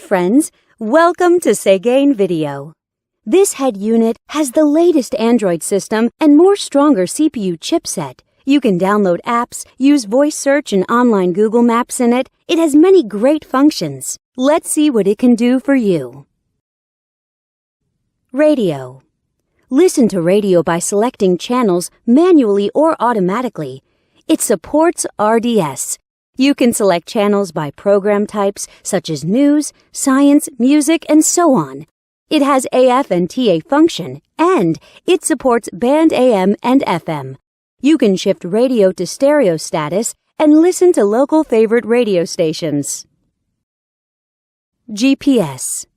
friends, welcome to Seguin Video. This head unit has the latest Android system and more stronger CPU chipset. You can download apps, use voice search and online Google Maps in it. It has many great functions. Let's see what it can do for you. Radio. Listen to radio by selecting channels manually or automatically. It supports RDS. You can select channels by program types such as news, science, music, and so on. It has AF and TA function, and it supports band AM and FM. You can shift radio to stereo status and listen to local favorite radio stations. GPS.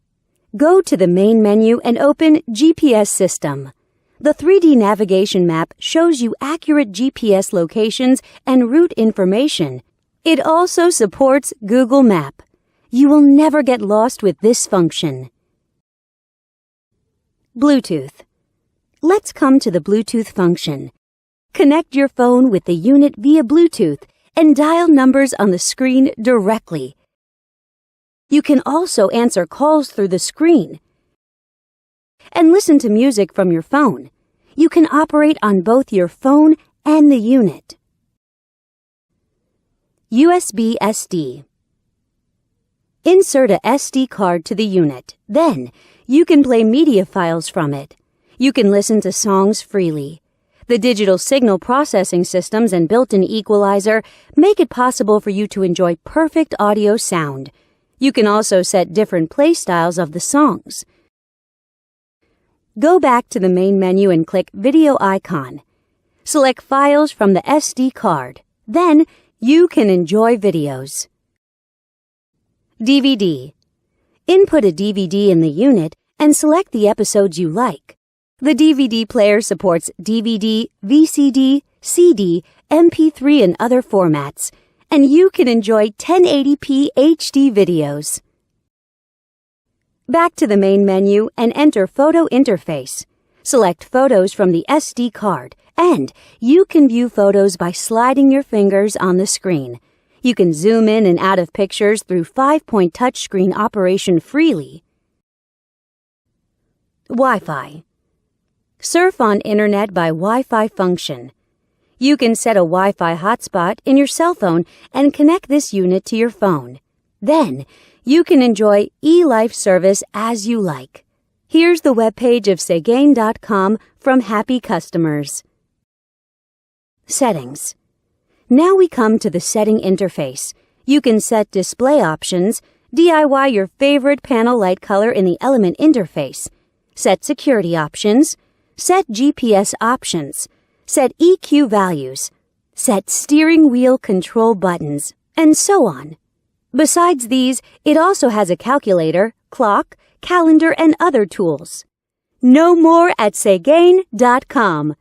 Go to the main menu and open GPS System. The 3D navigation map shows you accurate GPS locations and route information. It also supports Google Map. You will never get lost with this function. Bluetooth. Let's come to the Bluetooth function. Connect your phone with the unit via Bluetooth and dial numbers on the screen directly. You can also answer calls through the screen and listen to music from your phone. You can operate on both your phone and the unit. USB SD. Insert a SD card to the unit. Then, you can play media files from it. You can listen to songs freely. The digital signal processing systems and built-in equalizer make it possible for you to enjoy perfect audio sound. You can also set different play styles of the songs. Go back to the main menu and click Video icon. Select Files from the SD card. Then, you can enjoy videos. DVD. Input a DVD in the unit and select the episodes you like. The DVD player supports DVD, VCD, CD, MP3 and other formats, and you can enjoy 1080p HD videos. Back to the main menu and enter Photo Interface. Select photos from the SD card, and you can view photos by sliding your fingers on the screen. You can zoom in and out of pictures through 5-point touchscreen operation freely. Wi-Fi. Surf on Internet by Wi-Fi function. You can set a Wi-Fi hotspot in your cell phone and connect this unit to your phone. Then, you can enjoy eLife service as you like. Here's the webpage of Seguin.com from happy customers. Settings. Now we come to the setting interface. You can set display options, DIY your favorite panel light color in the element interface, set security options, set GPS options, set EQ values, set steering wheel control buttons, and so on. Besides these, it also has a calculator, clock, calendar, and other tools. Know more at Seguin.com.